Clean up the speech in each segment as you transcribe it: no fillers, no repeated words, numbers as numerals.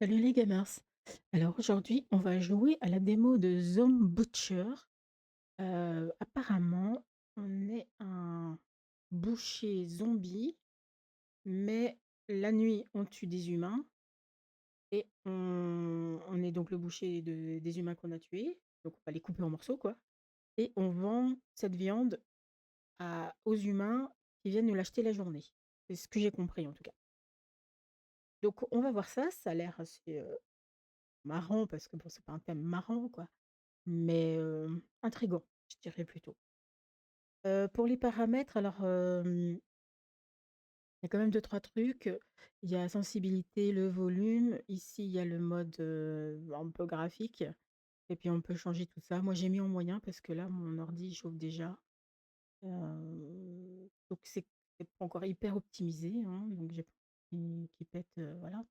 Salut les gamers. Alors aujourd'hui, on va jouer à la démo de Zone Butcher. Apparemment, on est un boucher zombie, mais la nuit, on tue des humains et on est donc le boucher des humains qu'on a tués. Donc on va les couper en morceaux, quoi. Et on vend cette viande aux humains qui viennent nous l'acheter la journée. C'est ce que j'ai compris en tout cas. Donc on va voir ça. Ça a l'air assez marrant parce que bon, c'est pas un thème marrant, quoi. Mais intriguant, je dirais plutôt. Pour les paramètres, alors, il y a quand même deux-trois trucs. Il y a sensibilité, le volume. Ici, il y a le mode, un peu graphique et puis on peut changer tout ça. Moi, j'ai mis en moyen parce que là, mon ordi, il chauffe déjà. Donc c'est pas encore hyper optimisé, hein, donc j'ai pas envie qu'il pète, voilà.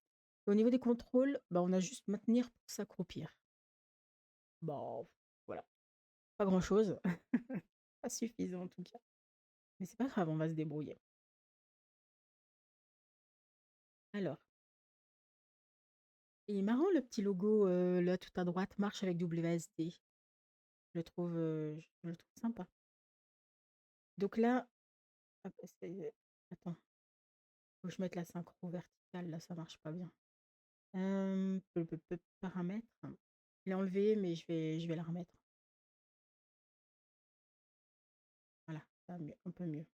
Au niveau des contrôles, bah, on a juste maintenir pour s'accroupir. Bon, voilà, pas grand-chose. Pas suffisant en tout cas. Mais c'est pas grave, on va se débrouiller. Alors, il est marrant le petit logo là tout à droite, marche avec WSD. Je le trouve sympa. Donc là, hop, attends, faut que je mette la synchro verticale, là ça marche pas bien. Paramètres. Je l'ai enlevé, mais je vais la remettre. Voilà, ça va mieux, un peu mieux.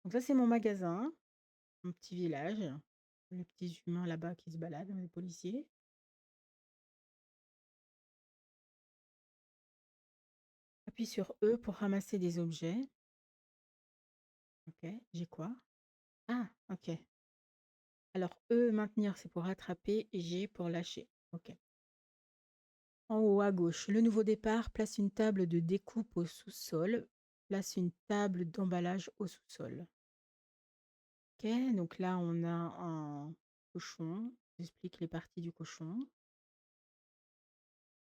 Donc ça c'est mon magasin, mon petit village. Les petits humains là-bas qui se baladent, les policiers. Appuie sur E pour ramasser des objets. Ok, j'ai quoi? Ah, ok. Alors E, maintenir, c'est pour attraper et G pour lâcher. Ok. En haut à gauche, le nouveau départ, place une table de découpe au sous-sol. Place une table d'emballage au sous-sol. Ok, donc là on a un cochon. J'explique les parties du cochon.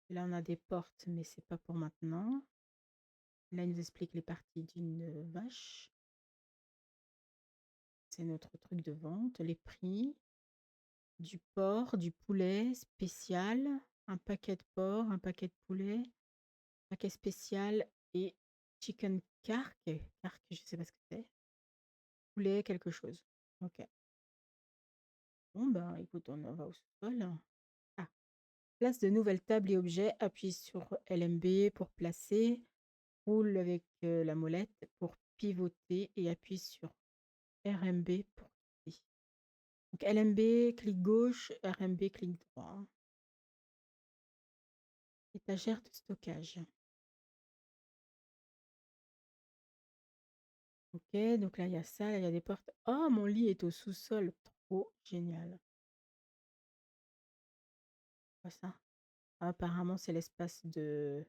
Là on a des portes, mais c'est pas pour maintenant. Là il nous explique les parties d'une vache. C'est notre truc de vente, les prix. Du porc, du poulet spécial, un paquet de porc, un paquet de poulet, paquet spécial et chicken cark. Cark, je sais pas ce que c'est. Poulet, quelque chose. Ok. Bon, ben écoute, on en va au sol. Ah, place de nouvelles tables et objets. Appuie sur LMB pour placer. Roule avec la molette pour pivoter et appuie sur RMB pour quitter. Donc LMB, clic gauche, RMB, clic droit. Étagère de stockage. Ok, donc là, il y a ça, là, il y a des portes. Oh, mon lit est au sous-sol. Trop génial. Quoi ça? Ah, apparemment, c'est l'espace de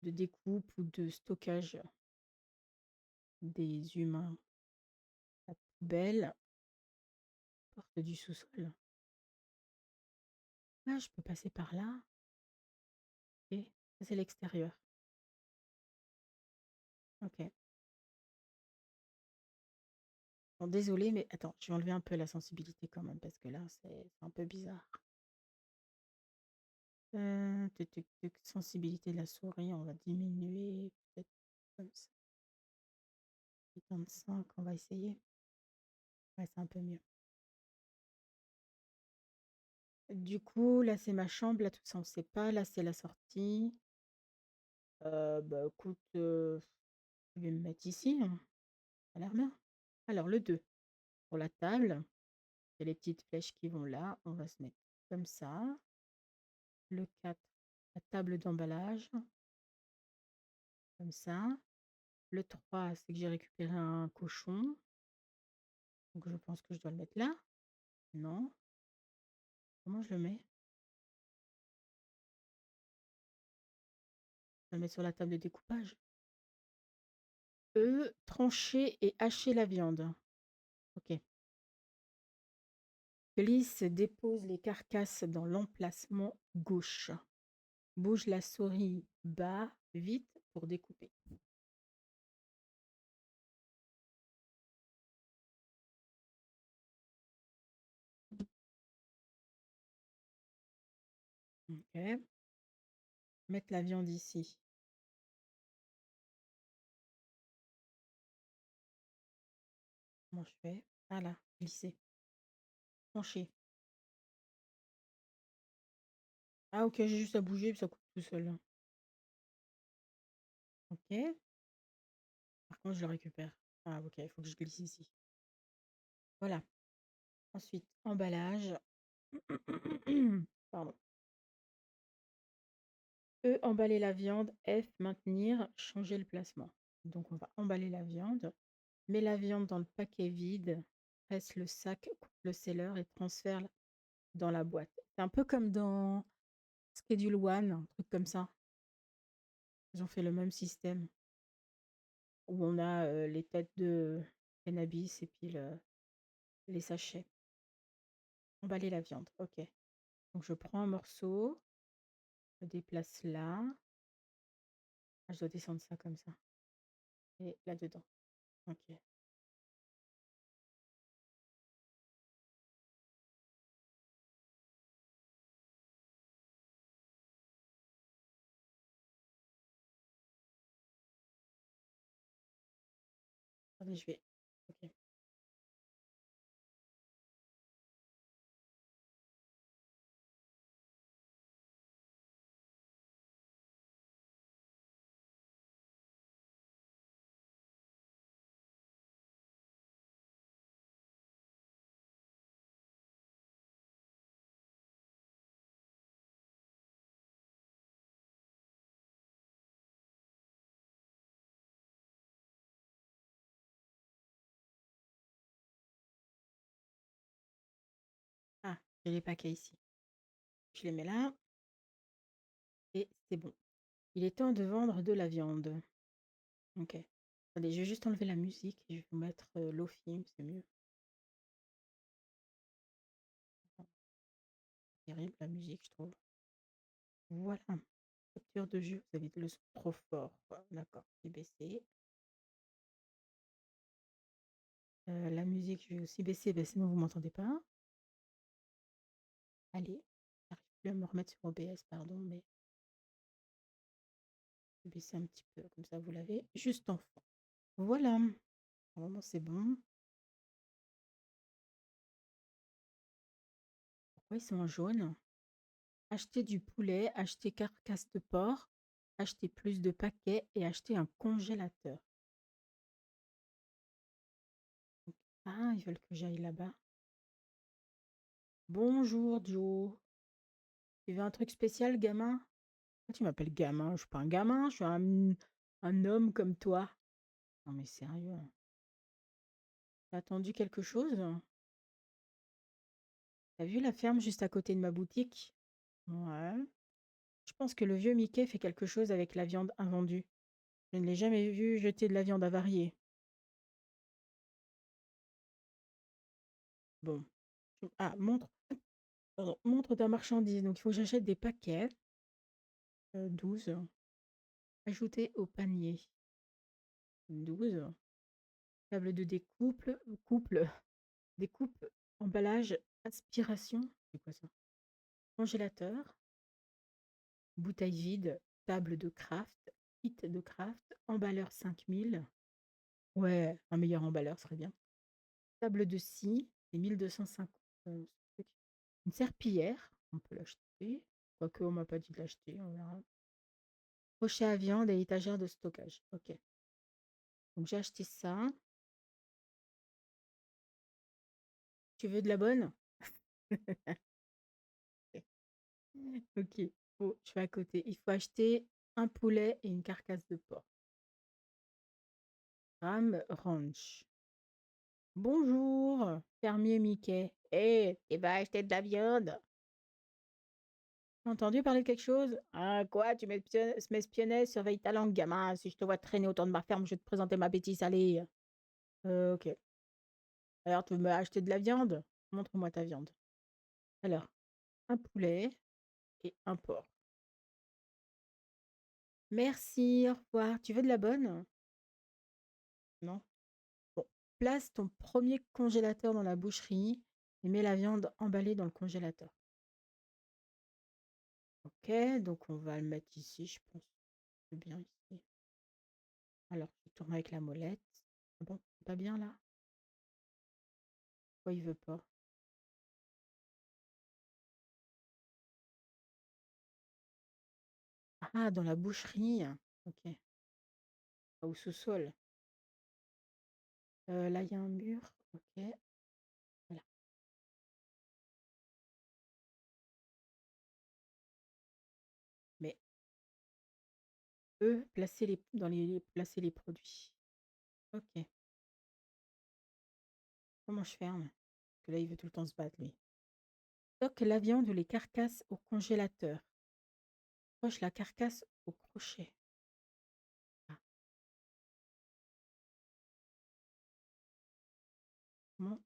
découpe ou de stockage des humains. La poubelle, porte du sous-sol. Ah, je peux passer par là. Ok, ça, c'est l'extérieur. Ok. Bon, désolé, mais attends, je vais enlever un peu la sensibilité quand même, parce que là, c'est un peu bizarre. Sensibilité de la souris, on va diminuer. Peut-être comme ça. 25, on va essayer. Ouais, c'est un peu mieux. Du coup, là, c'est ma chambre. Là, tout ça, on sait pas. Là, c'est la sortie. Bah, écoute, je vais me mettre ici, hein. Ça a l'air bien. Alors, le 2 pour la table. Il y a les petites flèches qui vont là. On va se mettre comme ça. Le 4, la table d'emballage. Comme ça. Le 3, c'est que j'ai récupéré un cochon. Donc, je pense que je dois le mettre là. Non. Comment je le mets? Je vais le mettre sur la table de découpage. Trancher et hacher la viande. Ok. Glisse, dépose les carcasses dans l'emplacement gauche. Bouge la souris bas, vite pour découper. OK. Mettre la viande ici. Comment je fais? Ah là, glisser. Pencher. Ah OK, j'ai juste à bouger, puis ça coupe tout seul, là. OK. Par contre, je le récupère. Ah OK, il faut que je glisse ici. Voilà. Ensuite, emballage. Pardon. E, emballer la viande. F, maintenir. Changer le placement. Donc, on va emballer la viande. Mets la viande dans le paquet vide. Presse le sac, coupe le seller et transfère dans la boîte. C'est un peu comme dans Schedule One, un truc comme ça. Ils ont fait le même système où on a les têtes de cannabis et puis les sachets. Emballer la viande. OK. Donc, je prends un morceau, je le déplace là. Ah, je dois descendre ça comme ça. Et là-dedans. OK. Attendez, je vais. OK. Ah, j'ai les paquets ici. Je les mets là et c'est bon. Il est temps de vendre de la viande. OK. Attendez, je vais juste enlever la musique et je vais vous mettre l'eau-film, c'est mieux. Terrible la musique, je trouve. Voilà. Capture de jeu, vous avez le son trop fort. D'accord, j'ai baissé. La musique, je vais aussi baisser, sinon vous m'entendez pas. Allez, j'arrive plus à me remettre sur OBS, pardon, mais je vais baisser un petit peu, comme ça vous l'avez juste en fond. Voilà, normalement c'est bon. Pourquoi ils sont en jaune? Acheter du poulet, acheter carcasse de porc, acheter plus de paquets et acheter un congélateur. Ah, ils veulent que j'aille là-bas. Bonjour Joe. Tu veux un truc spécial, gamin? Pourquoi tu m'appelles gamin? Je suis pas un gamin, je suis un homme comme toi. Non mais sérieux. T'as attendu quelque chose? T'as vu la ferme juste à côté de ma boutique? Ouais. Je pense que le vieux Mickey fait quelque chose avec la viande invendue. Je ne l'ai jamais vu jeter de la viande avariée. Bon. Ah, montre. Pardon, montre ta marchandise. Donc, il faut que j'achète des paquets. 12. Ajouter au panier. 12. Table de découpe. Découpe. Emballage. Aspiration. C'est quoi ça? Congélateur. Bouteille vide. Table de craft. Kit de craft. Emballeur 5000. Ouais, un meilleur emballeur serait bien. Table de scie. C'est 1250. Une serpillière. On peut l'acheter. Quoique, on m'a pas dit de l'acheter. On verra. Crochet à viande et étagère de stockage. Ok. Donc j'ai acheté ça. Tu veux de la bonne? Ok. Oh, je vais à côté. Il faut acheter un poulet et une carcasse de porc. Ram Ranch. Bonjour, fermier Mickey. Hé, tu vas acheter de la viande? T'as entendu parler de quelque chose? Ah, quoi? Tu m'espionnais? Surveille ta langue, gamin. Si je te vois traîner autour de ma ferme, je vais te présenter ma bêtise. Allez. Ok. Alors, tu veux m'acheter de la viande? Montre-moi ta viande. Alors, un poulet et un porc. Merci, au revoir. Tu veux de la bonne? Non? Bon. Place ton premier congélateur dans la boucherie et mets la viande emballée dans le congélateur. OK, donc on va le mettre ici, je pense. C'est bien ici. Alors, je tourne avec la molette. Ah bon, c'est pas bien là? Pourquoi il veut pas? Ah, dans la boucherie. OK. Au sous-sol. Là, il y a un mur. OK. Voilà. Mais eux, placer les produits. OK. Comment je ferme? Parce que là, il veut tout le temps se battre, lui. Stocke la viande ou les carcasses au congélateur. Accroche la carcasse au crochet. Ah, comment?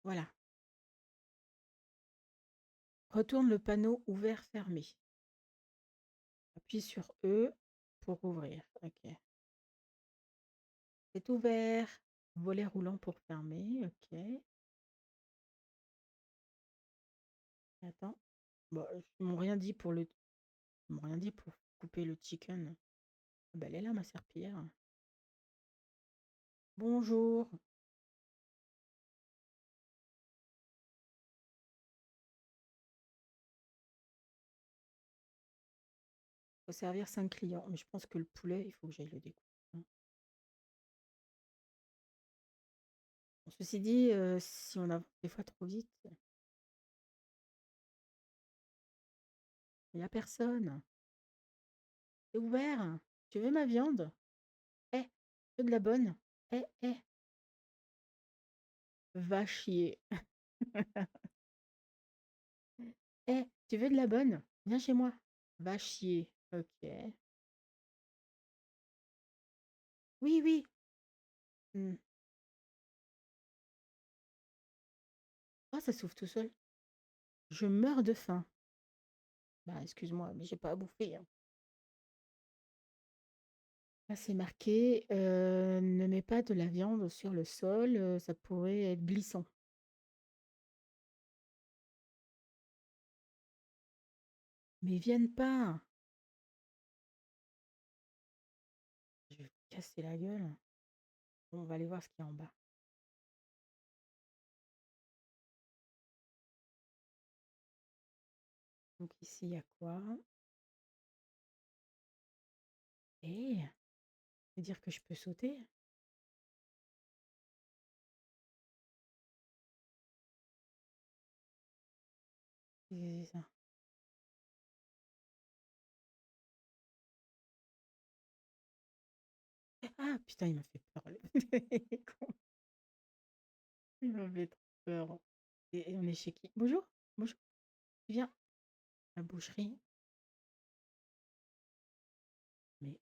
Voilà. Retourne le panneau ouvert-fermé. Appuie sur E pour ouvrir. OK. C'est ouvert. Volet roulant pour fermer. OK. Attends. Bon, ils m'ont rien dit pour ils m'ont rien dit pour couper le chicken. Ah bah, elle est là, ma serpillière. Bonjour. Faut servir 5 clients. Mais je pense que le poulet, il faut que j'aille le découper, hein. Bon, ceci dit, si on avance des fois trop vite, il n'y a personne. C'est ouvert. Tu veux ma viande? Eh, tu veux de la bonne? Eh, eh, va chier. Eh, tu veux de la bonne? Viens chez moi. Va chier. Ok. Oui, oui. Hmm. Ah, ça s'ouvre tout seul. Je meurs de faim. Bah, excuse-moi, mais j'ai pas à bouffer, hein. Là, c'est marqué, ne mets pas de la viande sur le sol, ça pourrait être glissant. Mais ils viennent pas. Je vais vous casser la gueule. Bon, on va aller voir ce qu'il y a en bas. Donc ici, il y a quoi? Eh, ça veut dire que je peux sauter? C'est ça. Ah putain, il m'a fait peur, lui. Con. Il m'a fait trop peur. Et on est chez qui? Bonjour, bonjour, viens. La boucherie. Mais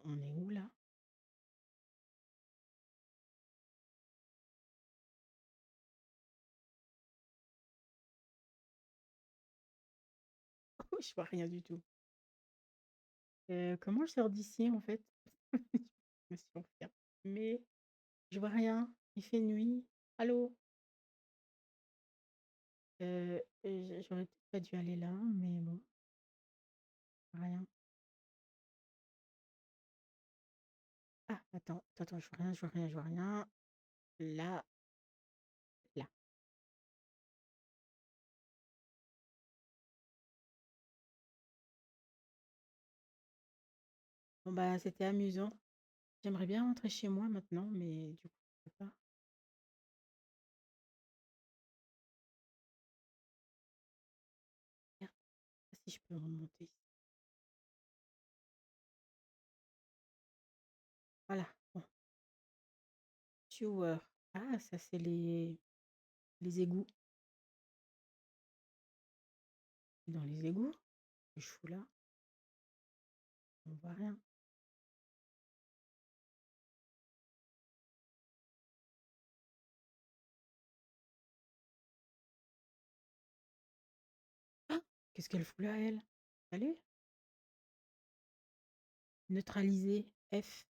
on est où là? Oh, je vois rien du tout. Comment je sors d'ici en fait? Je me suis enfermée. Je vois rien. Il fait nuit. Allô? J'aurais peut-être pas dû aller là, mais bon, rien. Ah, attends, je vois rien, je vois rien, je vois rien. Là, là. Bon bah c'était amusant. J'aimerais bien rentrer chez moi maintenant, mais du coup, je peux pas. Merde, si je peux remonter ici. Voilà. Bon. Sewer. Ah, ça c'est les égouts. Dans les égouts? Que je fous là? On voit rien. Ah! Qu'est-ce qu'elle fout là, elle? Salut? Neutraliser. F.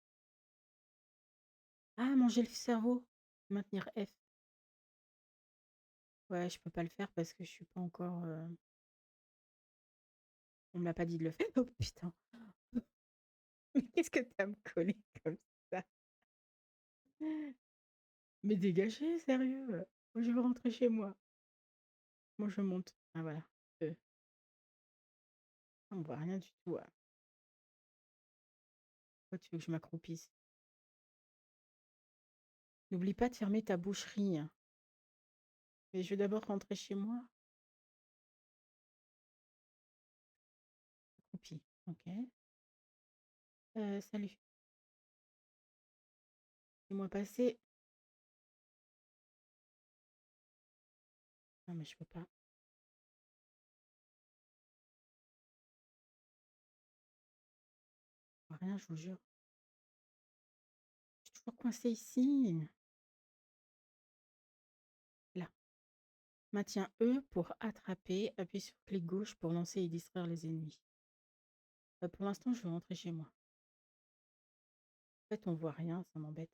Ah, manger le cerveau. Maintenir F. Ouais, je peux pas le faire parce que je suis pas encore, on me l'a pas dit de le faire. Oh putain! Mais qu'est-ce que tu as à me coller comme ça? Mais dégagez, sérieux! Moi, je veux rentrer chez moi. Moi, je monte. Ah voilà, on voit rien du tout, pourquoi tu veux que je m'accroupisse? N'oublie pas de fermer ta boucherie, hein. Mais je veux d'abord rentrer chez moi. Accroupie, OK. Salut, fais-moi passer. Non, mais je peux pas. Je vois rien, je vous jure. Je suis toujours coincée ici. Là. Maintiens E pour attraper, appuie sur clic gauche pour lancer et distraire les ennemis. Pour l'instant, je veux rentrer chez moi. En fait, on voit rien, ça m'embête.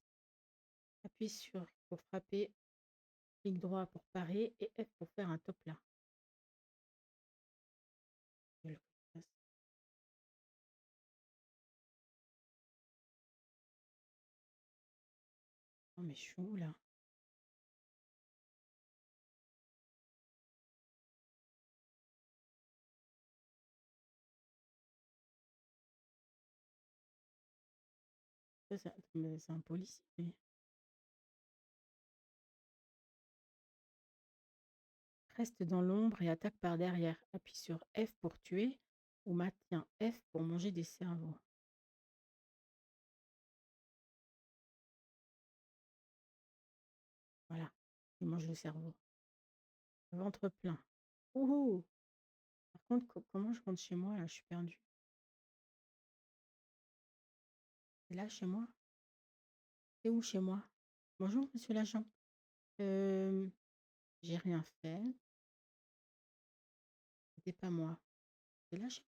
Appuie sur pour frapper, clic droit pour parer et F pour faire un top là. Quelle connasse. Oh, mais je suis où là? Mais c'est un policier. Reste dans l'ombre et attaque par derrière. Appuie sur F pour tuer ou maintiens F pour manger des cerveaux. Voilà, il mange le cerveau. Ventre plein. Ouhou! Par contre, comment je rentre chez moi là? Je suis perdue. C'est là chez moi? C'est où chez moi? Bonjour, monsieur l'agent. Euh, j'ai rien fait. C'était pas moi. C'est là chez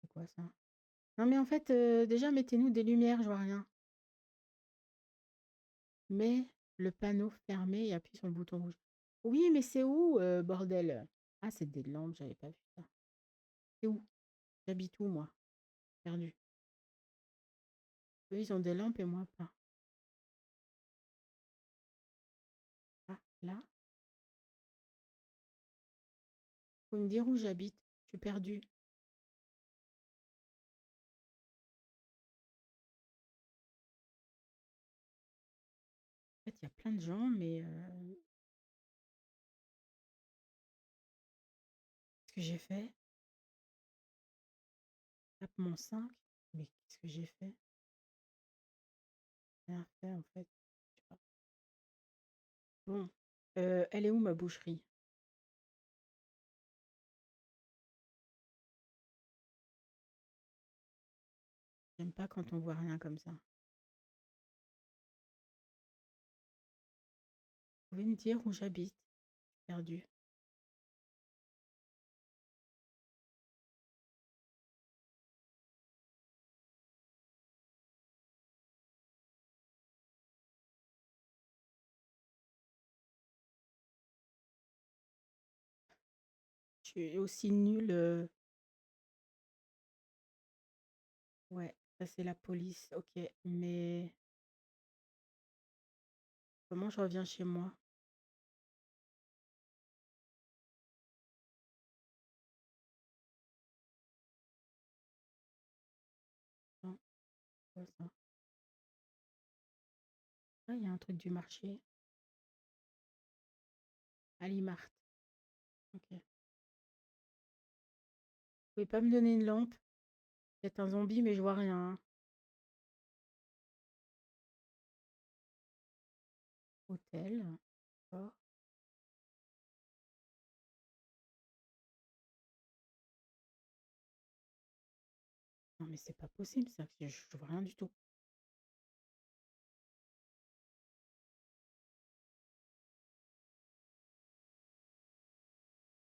C'est quoi ça? Non mais en fait, déjà mettez-nous des lumières, je vois rien. Mets le panneau fermé et appuie sur le bouton rouge. Oui, mais c'est où, bordel? Ah, c'est des lampes, j'avais pas vu ça. C'est où? J'habite où, moi? Perdu. Eux, ils ont des lampes et moi pas. Ah, là? Faut me dire où j'habite. Je suis perdue. En fait, il y a plein de gens, mais qu'est-ce que j'ai fait? Tape mon 5. Mais qu'est-ce que j'ai fait? Rien fait, en fait. Je sais pas. Bon, elle est où ma boucherie? J'aime pas quand on voit rien comme ça. Vous pouvez me dire où j'habite? Perdu. Je suis aussi nulle. Ouais, ça c'est la police, ok. Mais comment je reviens chez moi? Non, quoi ça? Ah, il y a un truc du marché. Alimart. Ok. Vous pouvez pas me donner une lampe? C'est un zombie, mais je vois rien, hein. Hôtel. D'accord. Non, mais c'est pas possible ça. Je vois rien du tout.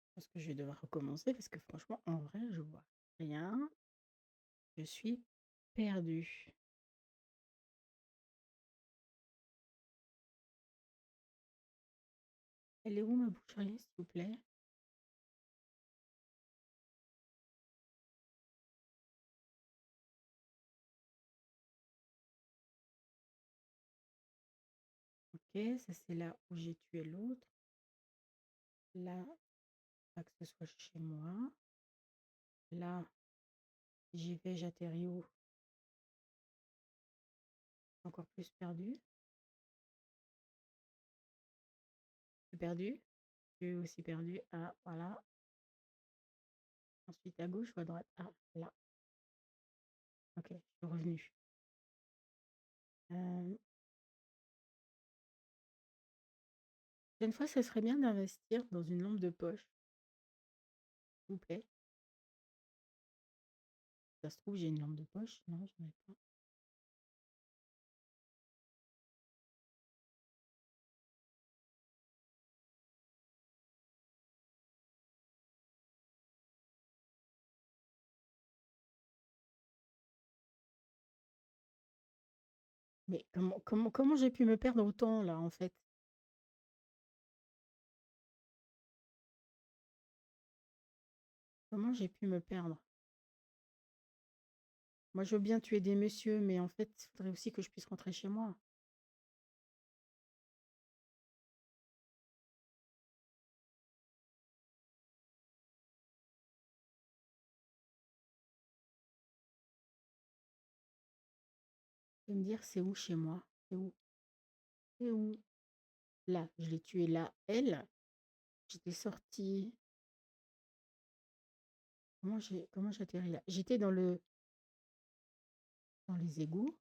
Je pense que je vais devoir recommencer parce que franchement, en vrai, je vois rien. Je suis perdue. Elle est où ma boucherie, s'il vous plaît? Ok, ça c'est là où j'ai tué l'autre. Là, pas que ce soit chez moi. Là, j'y vais, j'atterris où? Encore plus perdu. Perdu. Tu es aussi perdu. Ah, voilà. Ensuite à gauche ou à droite? Ah, là. Ok, je suis revenue. Euh, Une fois, ça serait bien d'investir dans une lampe de poche, s'il vous plaît. Ça se trouve, j'ai une lampe de poche. Non, je n'en ai pas. Mais comment j'ai pu me perdre autant là, en fait? Comment j'ai pu me perdre? Moi, je veux bien tuer des messieurs, mais en fait, il faudrait aussi que je puisse rentrer chez moi. Tu vas me dire, c'est où chez moi? C'est où? C'est où? Là, je l'ai tué là, elle. J'étais sortie. Comment j'ai atterri là? J'étais dans les égouts.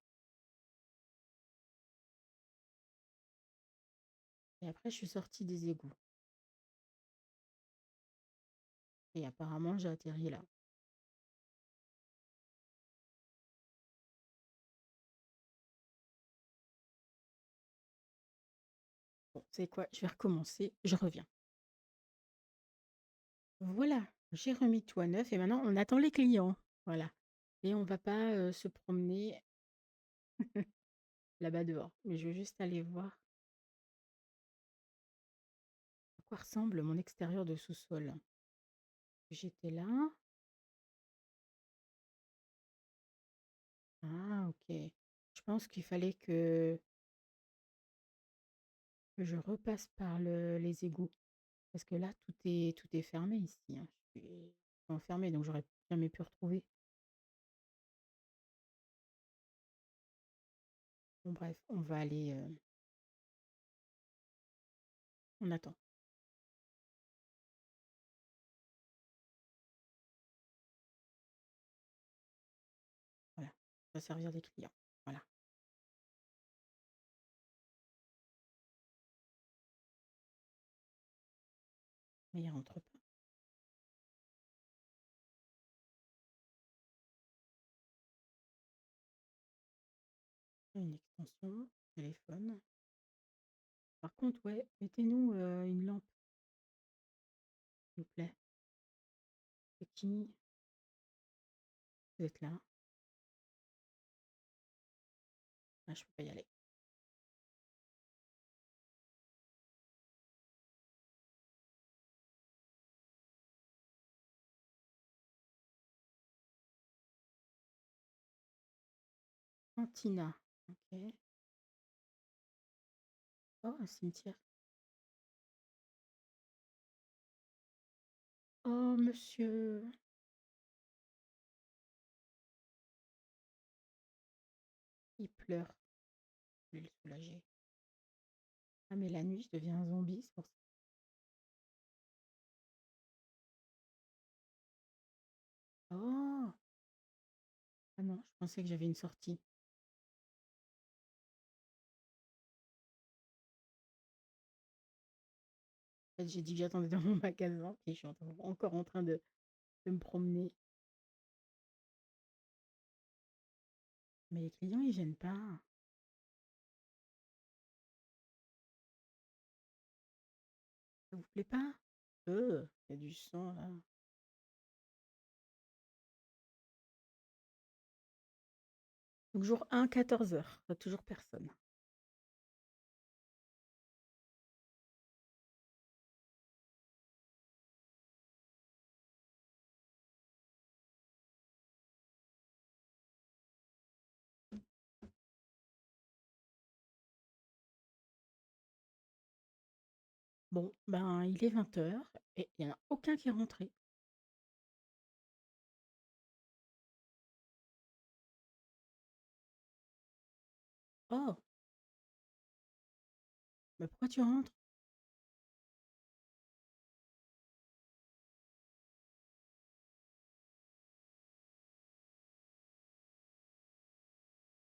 Et après, je suis sortie des égouts. Et apparemment, j'ai atterri là. Bon, c'est quoi? Je vais recommencer. Je reviens. Voilà, j'ai remis tout à neuf et maintenant on attend les clients. Voilà. Et on va pas se promener là-bas dehors. Mais je veux juste aller voir à quoi ressemble mon extérieur de sous-sol. J'étais là. Ah, ok. Je pense qu'il fallait que je repasse par les égouts. Parce que là, tout est fermé ici, hein. Je suis enfermée, donc j'aurais jamais pu retrouver. Bon, bref, on va aller. On attend. Voilà. On va servir des clients. Voilà. Mais il rentre pas. Une extension, téléphone. Par contre, ouais, mettez-nous une lampe, s'il vous plaît. C'est qui? Vous êtes là? Ah, je peux pas y aller. Cantina. Ok. Oh, un cimetière. Oh, monsieur. Il pleure. Je vais le soulager. Ah, mais la nuit, je deviens un zombie, c'est pour ça. Oh! Ah non, je pensais que j'avais une sortie. En fait, j'ai dit que j'attendais dans mon magasin et je suis encore en train de me promener. Mais les clients, ils viennent pas. Ça vous plaît pas? Il y a du sang là. Donc, jour 1, 14 h. Toujours personne. Bon, ben, il est 20 heures et il y en a aucun qui est rentré. Oh! Bah, pourquoi tu rentres?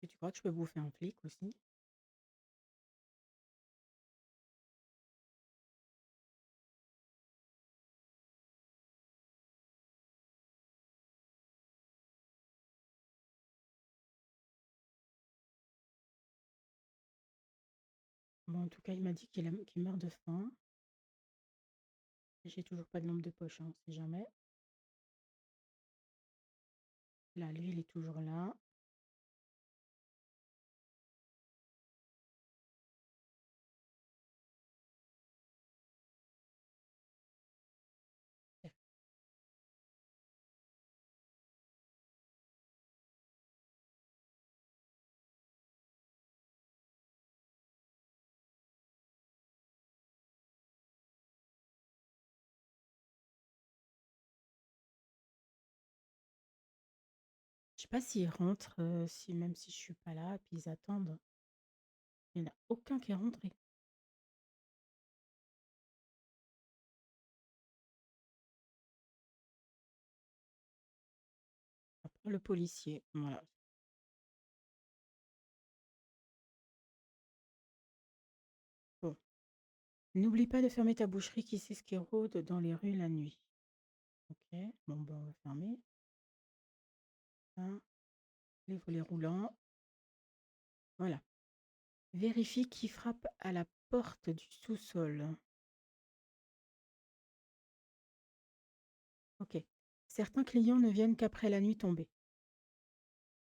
Et tu crois que je peux bouffer un flic aussi? Bon, en tout cas, il m'a dit qu'il meurt de faim. J'ai toujours pas de lampe de poche, hein, on sait jamais. Là, lui, il est toujours là. Je sais pas s'ils rentrent, si même si je suis pas là, puis ils attendent. Il y en a aucun qui est rentré. Après le policier, voilà. Bon. N'oublie pas de fermer ta boucherie qui s'esquiraude dans les rues la nuit. OK. Bon, ben, on va fermer. Ça. Les volets roulants. Voilà. Vérifie qui frappe à la porte du sous-sol. OK. Certains clients ne viennent qu'après la nuit tombée.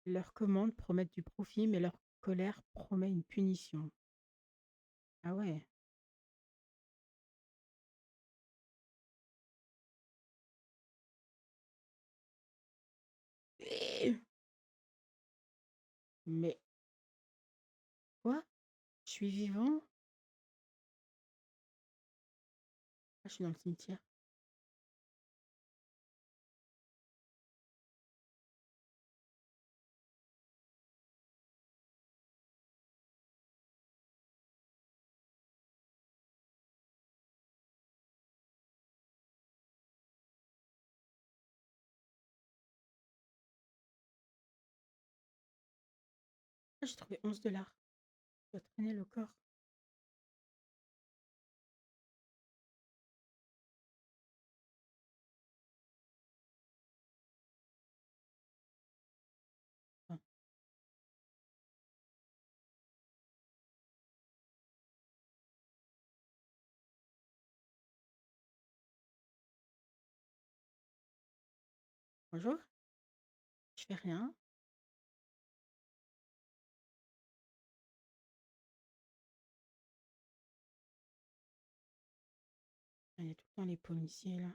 Leurs commandes promettent du profit, mais leur colère promet une punition. Ah ouais. Eh, mais quoi? Je suis vivant? Ah, je suis dans le cimetière. Ah, j'ai trouvé 11 $. Je dois traîner le corps. Enfin, bonjour, je fais rien. Il y a tout le temps les policiers là.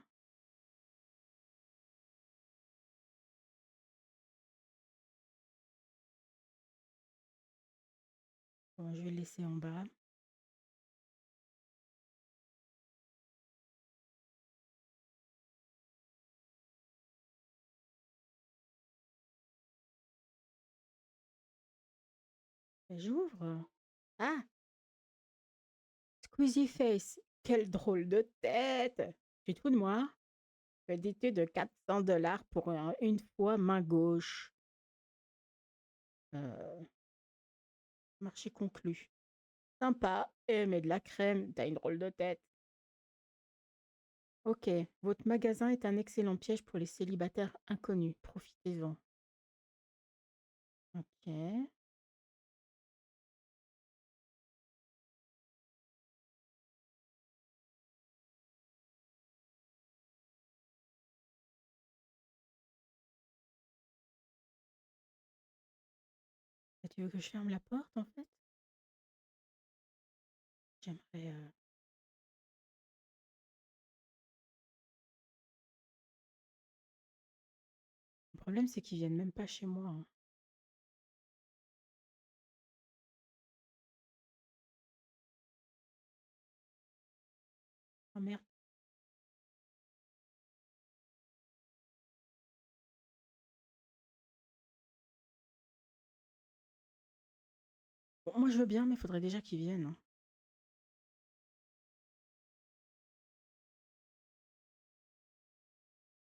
Bon, je vais le laisser en bas. Et j'ouvre. Ah, Squeezie Face. Quelle drôle de tête. Tu te fous de moi? Crédité de 400 $ pour une fois main gauche. Euh, marché conclu. Sympa, mais de la crème, t'as une drôle de tête. Ok, votre magasin est un excellent piège pour les célibataires inconnus. Profitez-en. Ok. Et tu veux que je ferme la porte en fait? J'aimerais. Le problème, c'est qu'ils viennent même pas chez moi, hein. Oh merde. Bon, moi je veux bien, mais il faudrait déjà qu'ils viennent, hein.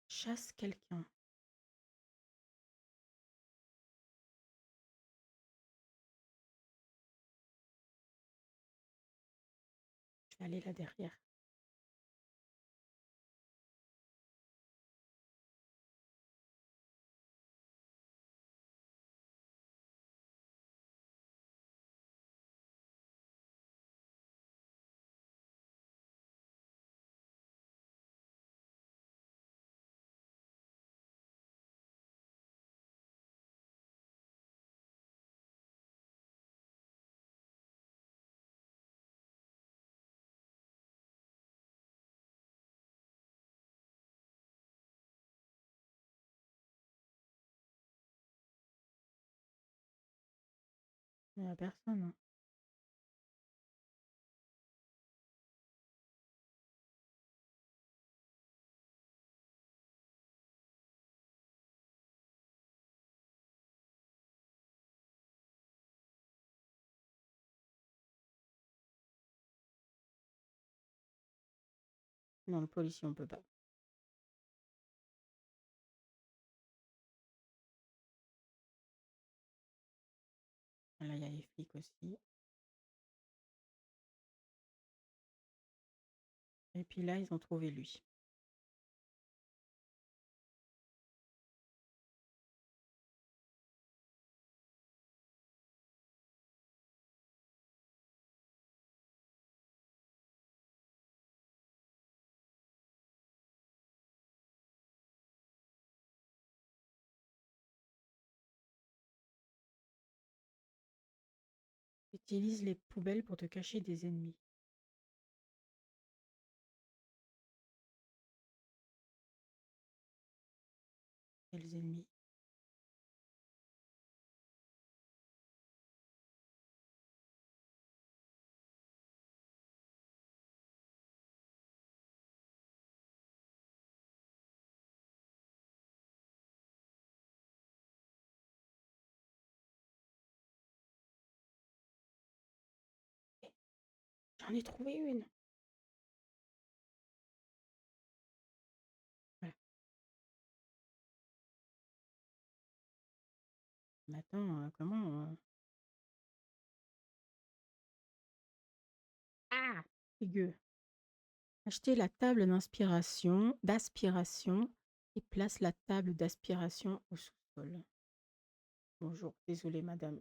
Chasse quelqu'un. Je vais aller là derrière. Il n'y a personne, hein. Non, le policier, on peut pas. Là, il y a les flics aussi. Et puis là, ils ont trouvé lui. Utilise les poubelles pour te cacher des ennemis. Quels ennemis? J'en ai trouvé une. Voilà. Mais attends, comment Ah, dégueu. Acheter la table d'aspiration et place la table d'aspiration au sous-sol. Bonjour, désolée madame.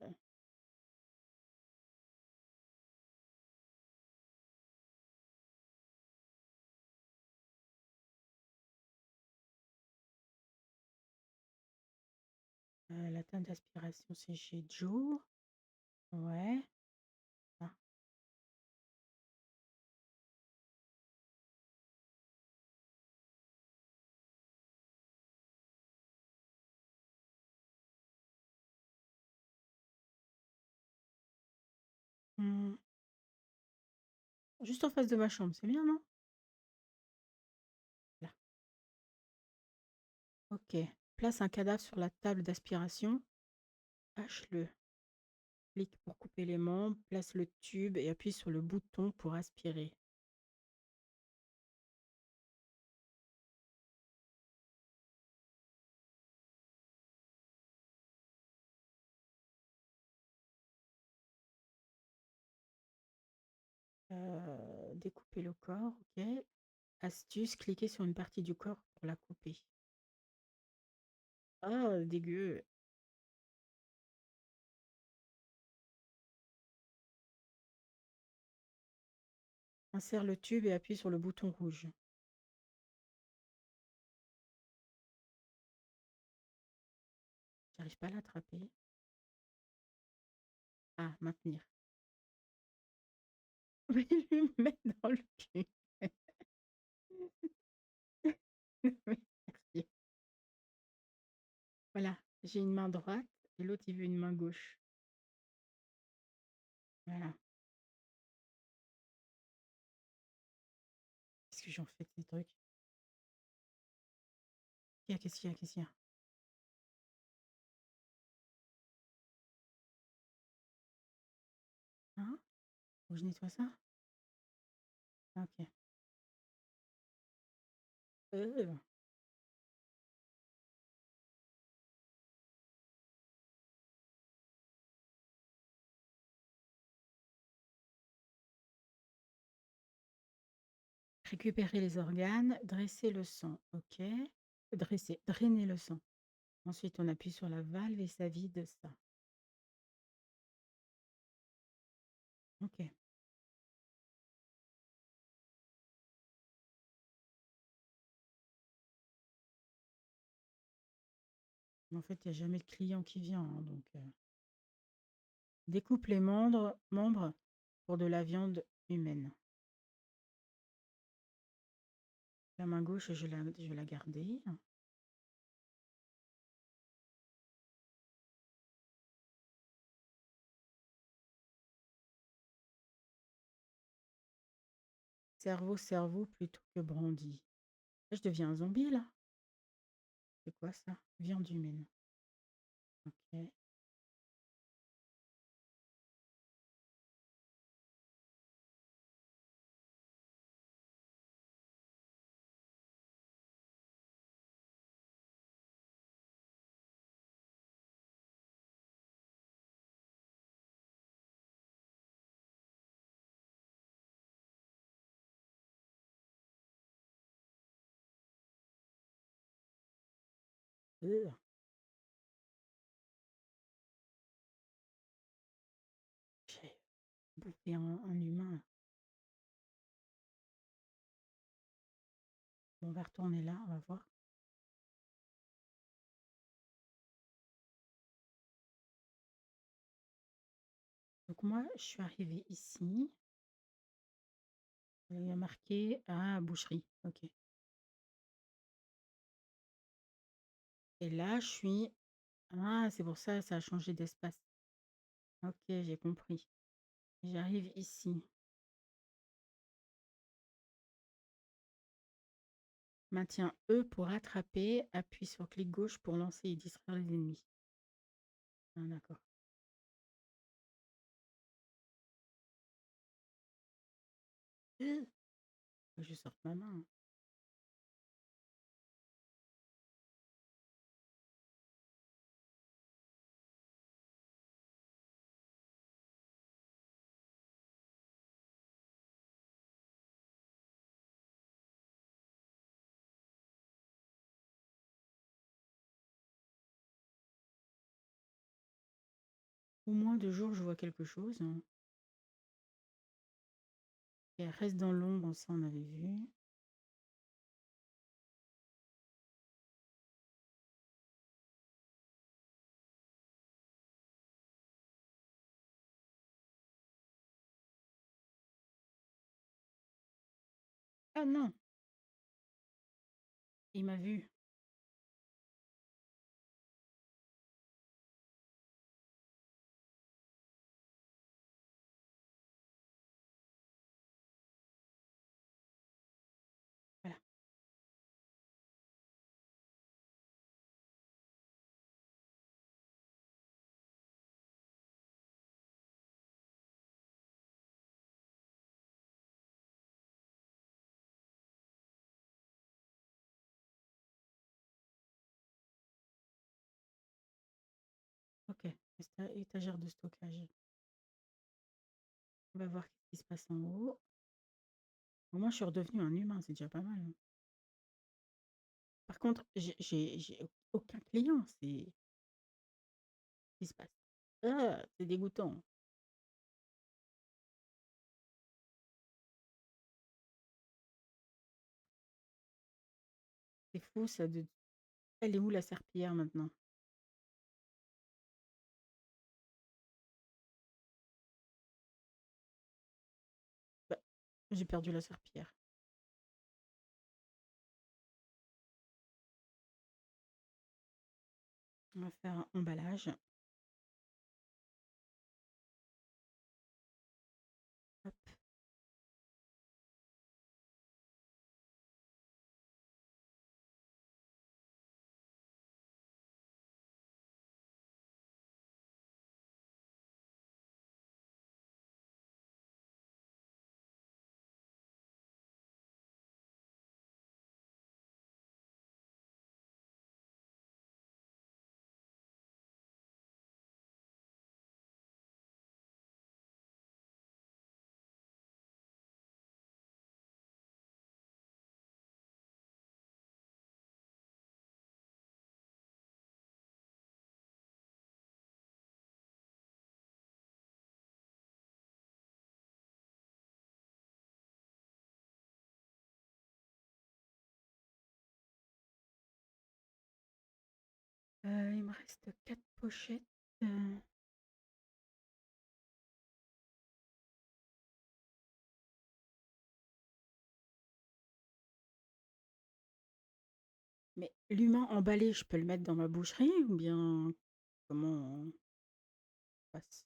La table d'aspiration, c'est chez Joe. Ouais. Ah. Hmm. Juste en face de ma chambre, c'est bien, non? Là. Ok. Place un cadavre sur la table d'aspiration. Hache-le. Clique pour couper les membres. Place le tube et appuie sur le bouton pour aspirer. Découper le corps, ok. Astuce, cliquez sur une partie du corps pour la couper. Ah, dégueu. Insère le tube et appuie sur le bouton rouge. J'arrive pas à l'attraper. Ah, maintenir. Je vais lui mettre dans le cul. Merci. Voilà, j'ai une main droite et l'autre il veut une main gauche. Voilà. Parce que j'en fais de ces trucs? Qu'est-ce qu'il y a? Qu'est-ce qu'il y a? Hein? Faut que je nettoie ça? Ah, OK. Heu, récupérer les organes, dresser le sang, OK. Dresser, drainer le sang. Ensuite, on appuie sur la valve et ça vide ça. OK. En fait, il y a jamais de client qui vient, hein, donc découpe les membres pour de la viande humaine. La main gauche, je vais la garder. Cerveau plutôt que brandi. Ah, je deviens un zombie là? C'est quoi ça? Viande humaine. OK. Heu, j'ai bouffé un humain. Bon, on va retourner là, on va voir. Donc moi, je suis arrivée ici, il y a marqué: «Ah, boucherie». OK. Et là, je suis ah, c'est pour ça, ça a changé d'espace. OK, j'ai compris. J'arrive ici. Maintiens E pour attraper, appuie sur clic gauche pour lancer et distraire les ennemis. Ah d'accord. Faut que je sorte ma main. Au moins 2 jours, je vois quelque chose, hein. Et reste dans l'ombre, ça on avait vu. Ah non! Il m'a vu. Voilà. OK. Étagère de stockage. On va voir ce qui se passe en haut. Au moins, je suis redevenue un humain, c'est déjà pas mal, hein. Par contre, j'ai aucun client, c'est qu'est-ce qui se passe? Ah! C'est dégoûtant. C'est fou ça de elle est où la serpillière maintenant? Bah, j'ai perdu la serpillière. On va faire un emballage. Hop. me reste 4 pochettes. euh, Mais l'humain emballé, je peux le mettre dans ma boucherie ou bien comment on passe?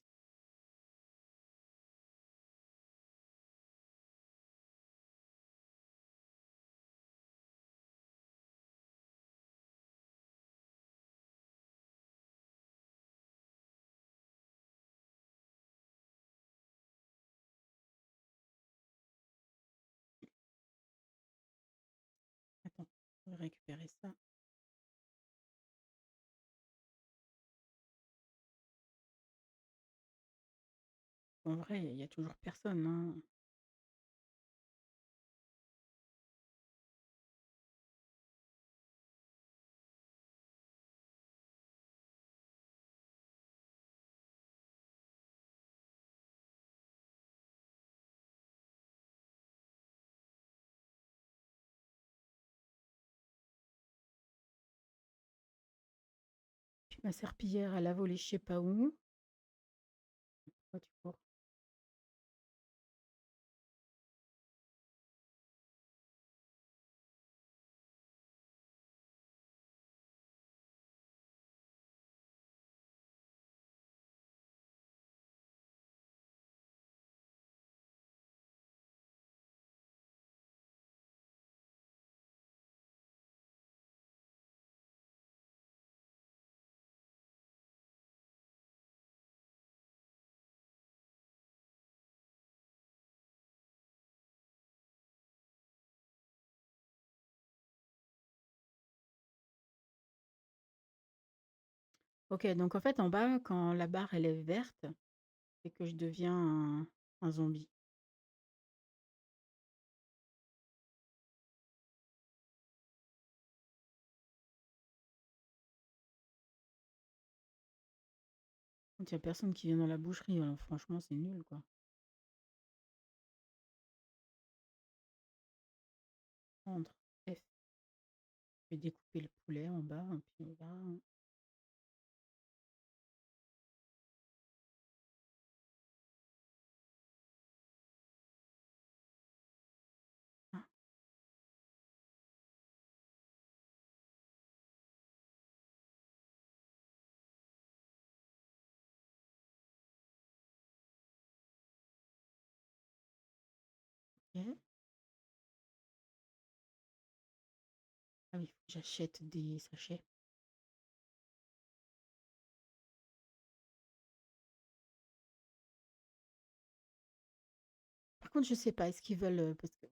Attends, je vais récupérer ça. En vrai, il y a toujours personne, hein. Puis ma serpillière, elle a volé je sais pas où. Pourquoi tu cours? Ok, donc en fait, en bas, quand la barre elle est verte, c'est que je deviens un zombie. Quand il y a personne qui vient dans la boucherie, alors franchement, c'est nul, quoi. Prendre F. Je vais découper le poulet en bas, et puis on va. Ah, ok. Ah oui, faut que j'achète des sachets. Par contre, je sais pas, est-ce qu'ils veulent, parce que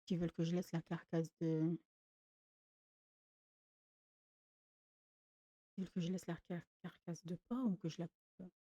qu'ils veulent que je laisse la carcasse de, ils veulent que je laisse la carcasse de porc ou que je la coupe?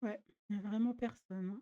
Ouais, il y a vraiment personne, hein.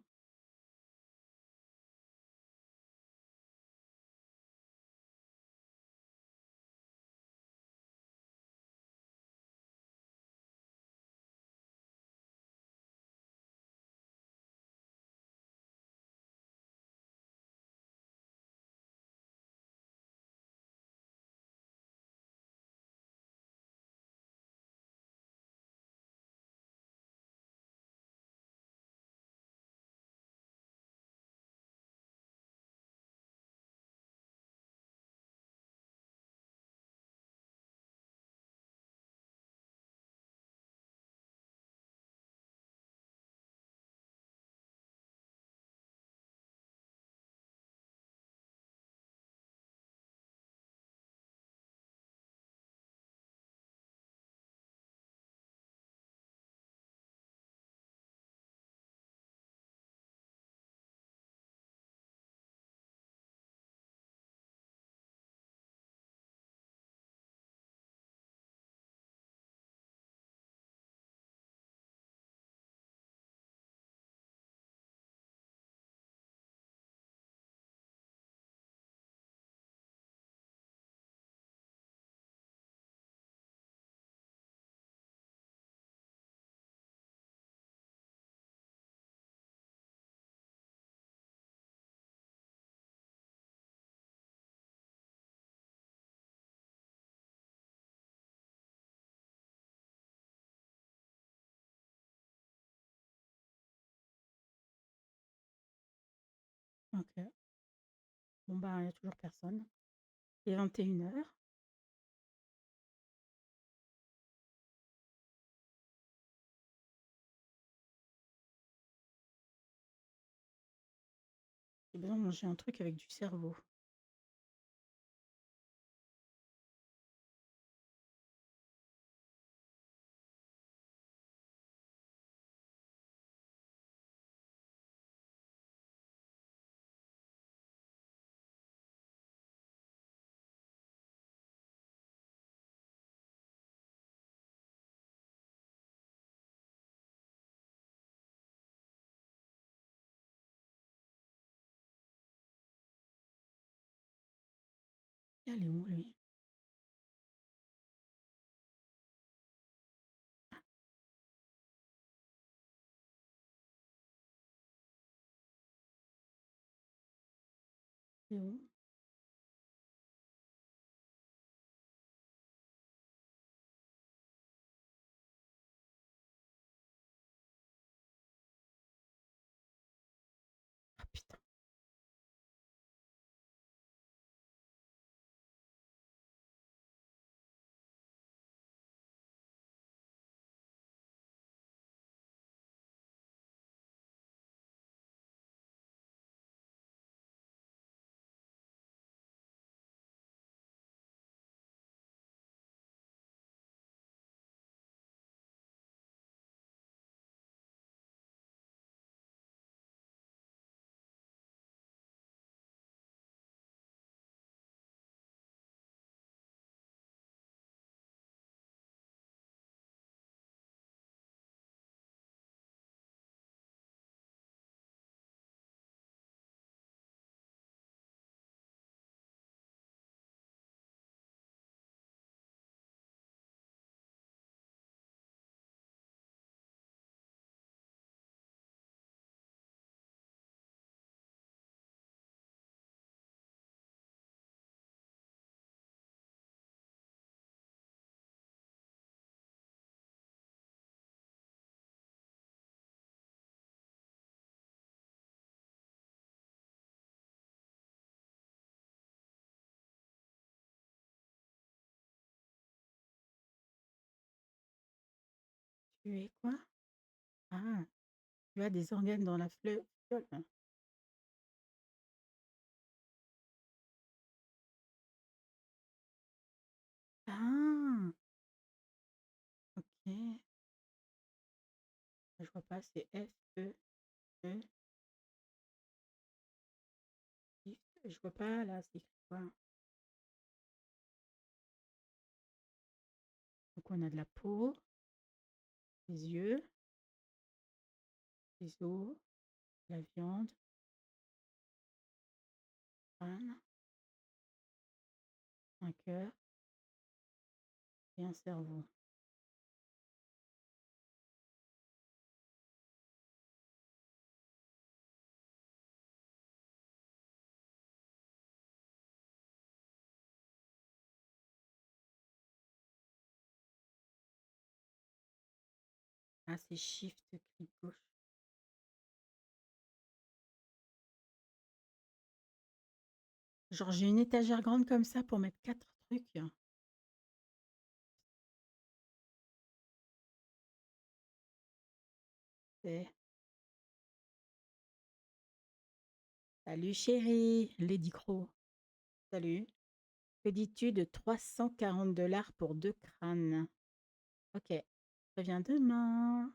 OK. Bon, bah, il y a toujours personne. Il est 21:00. J'ai besoin de manger un truc avec du cerveau. Elle est où lui? Il est où? Ah putain, tu es quoi? Ah, tu as des organes dans la fiole. Ah! OK. Je vois pas, c'est F-E-E, je vois pas là, c'est écrit quoi? Donc on a de la peau, des yeux, des os, de la viande, crâne, un cœur et un cerveau. Ah, c'est shift clic gauche. Genre j'ai une étagère grande comme ça pour mettre 4 trucs. C'est salut chérie, Lady Crow. Salut. Que dis-tu de 340 $ pour 2 crânes? OK. Je reviens demain.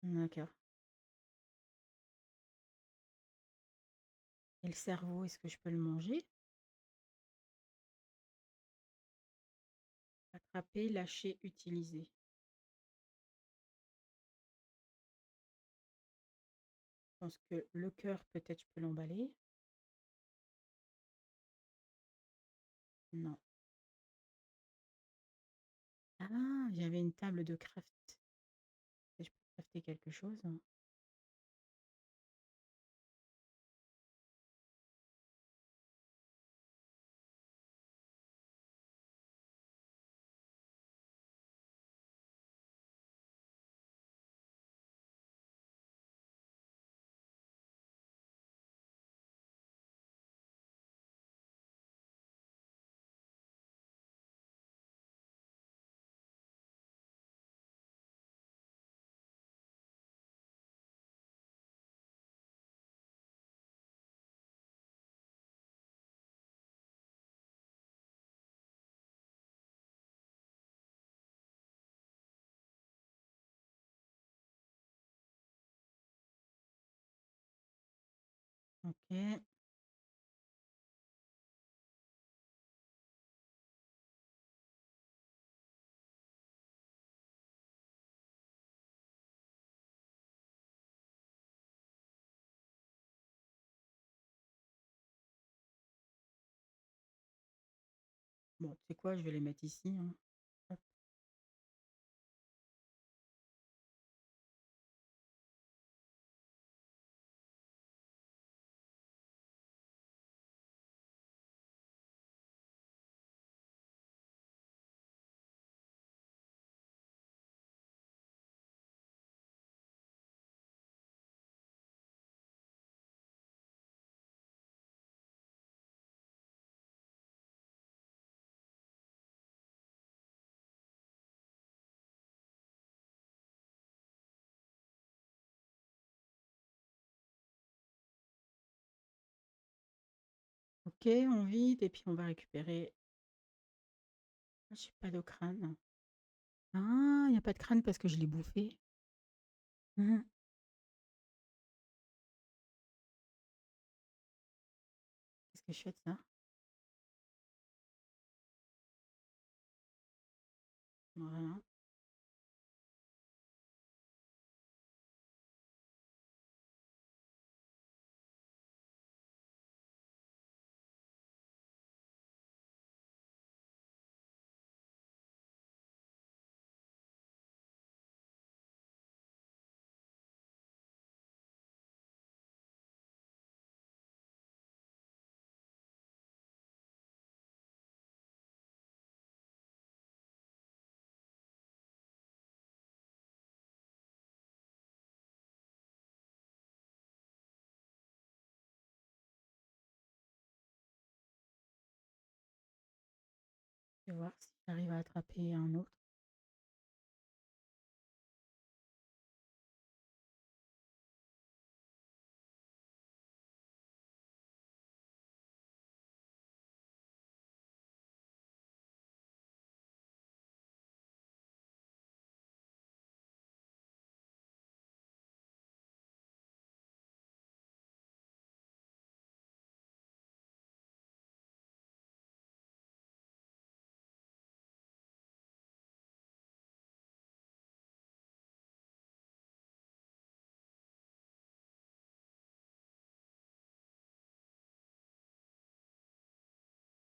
D'accord. Et le cerveau, est-ce que je peux le manger? Attraper, lâcher, utiliser. Je pense que le cœur, peut-être, je peux l'emballer. Non. Ah, j'avais une table de craft. Et je peux crafter quelque chose, hein. OK. Bon, tu sais quoi? Je vais les mettre ici, hein. Hop. OK, on vide et puis on va récupérer j'ai pas de crâne. Ah, il y a pas de crâne parce que je l'ai bouffé. Mmh. Qu'est-ce que je fais de ça? Voilà. Je vais voir si j'arrive à attraper un autre.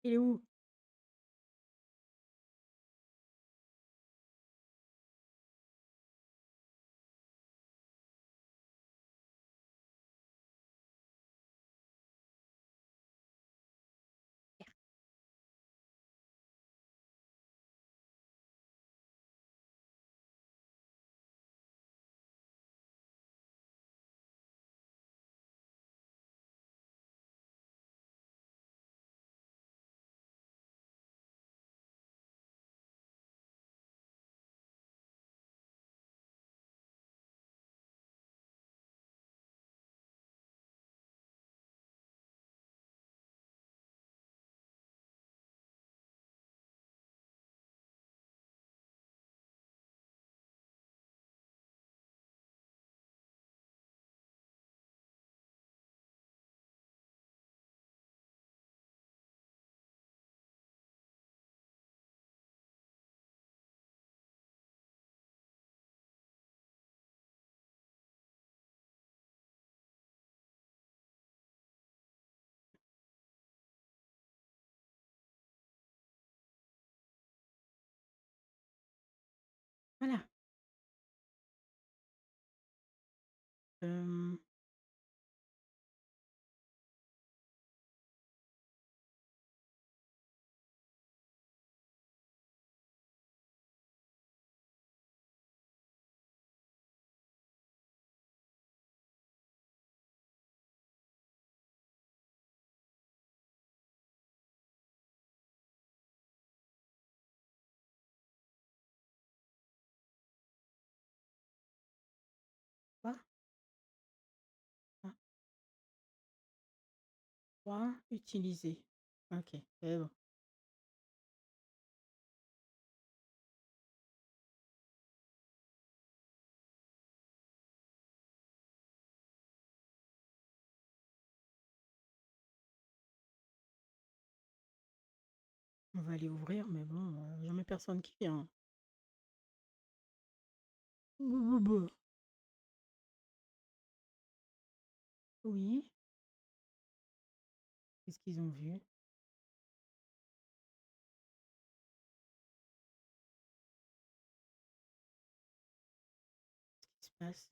Il est où? Voilà. Hem, quoi? Ah, 3 utiliser. OK, c'est bon. On va aller ouvrir, mais bon, jamais personne qui vient. Bou, bou, bou. Oui, qu'est-ce qu'ils ont vu? Qu'est-ce qui se passe?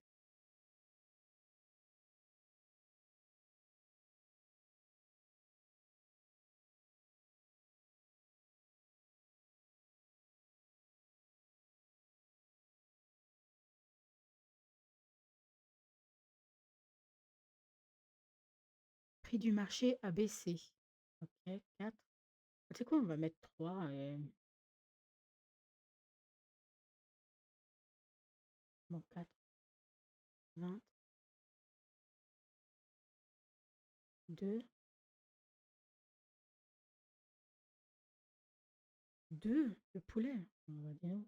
Prix du marché a baissé. OK, 4. Tu sais quoi? On va mettre 3 et bon 4, 20, 2, 2 le poulet. Bah, dis donc.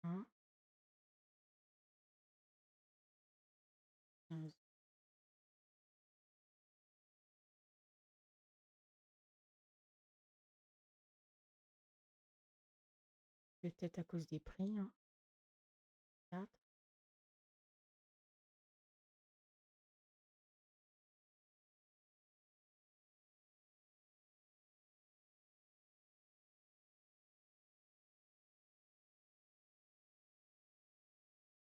1, 15. C'est peut-être à cause des prix, hein. 4.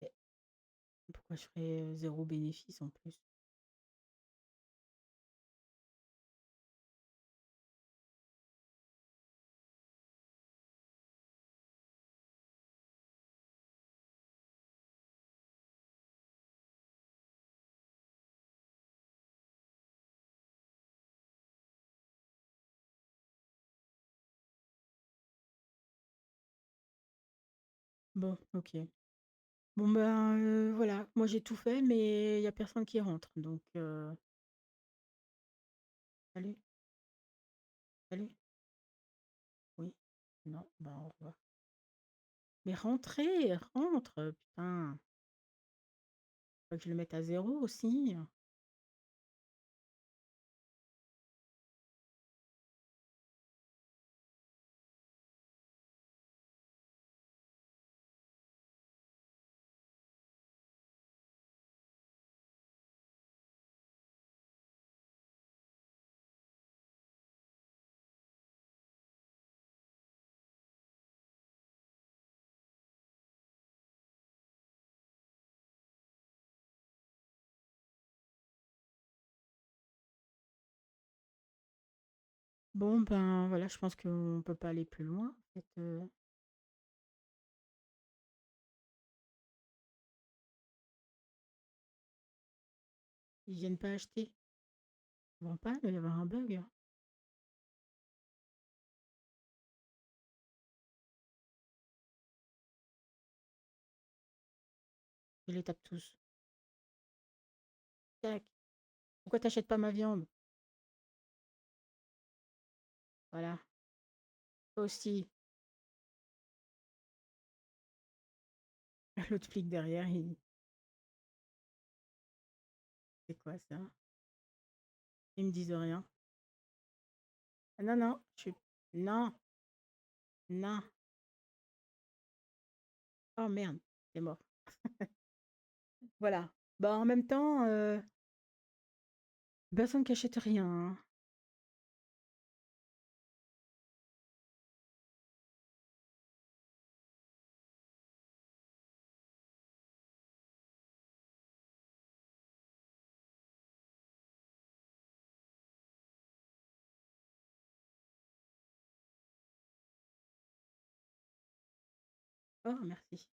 Et pourquoi je ferais, 0 bénéfice en plus? Bon, OK. Bon, ben, voilà, moi j'ai tout fait, mais il y a personne qui rentre, donc salut, salut. Oui. Non, ben, au revoir. Mais rentrez, rentre, putain! Faut que je le mette à 0 aussi. Bon, ben, voilà, je pense qu'on peut pas aller plus loin, en fait, ils viennent pas acheter. Ils vont pas, il doit y avoir un bug. Je les tape tous. Tac. Pourquoi t'achètes pas ma viande? Voilà. Toi aussi. L'autre flic derrière, il c'est quoi ça? Ils me disent rien. Ah non, non, je suis non, non. Oh merde, c'est mort. Voilà. Bah, en même temps, personne qui achète rien, hein. Oh merci.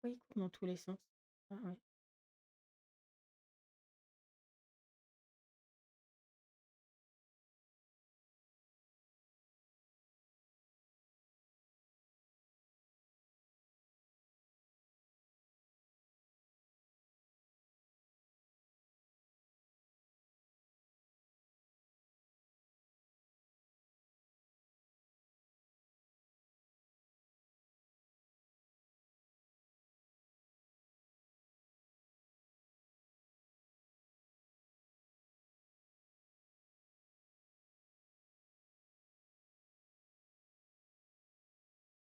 pourquoi il coupe dans tous les sens? Ah ouais.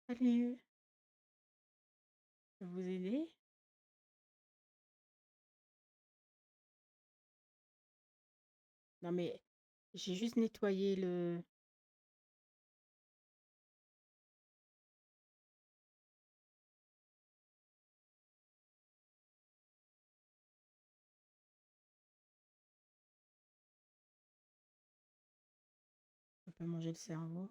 Salut, je peux vous aider? Non mais j'ai juste nettoyé le je peux pas manger le cerveau.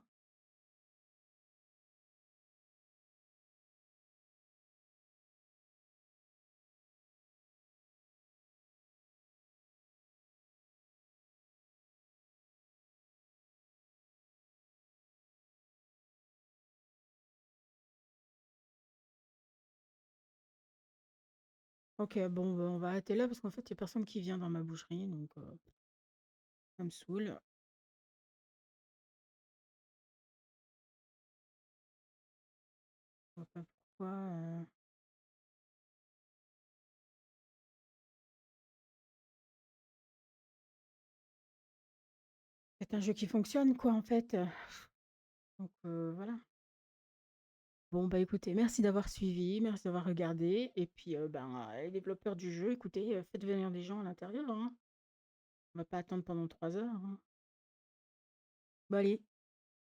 OK, bon, bah, on va arrêter là parce qu'en fait, il y a personne qui vient dans ma boucherie donc ça me saoule. Je vois pas pourquoi, c'est un jeu qui fonctionne quoi, en fait, donc voilà. Bon, bah, écoutez, merci d'avoir suivi, merci d'avoir regardé et puis, ben, les développeurs du jeu, écoutez, faites venir des gens à l'intérieur, hein. On va pas attendre pendant 3 heures, hein. Bon allez,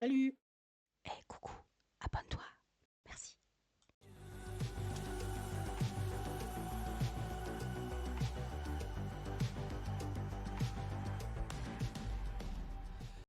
salut! Eh coucou, abonne-toi.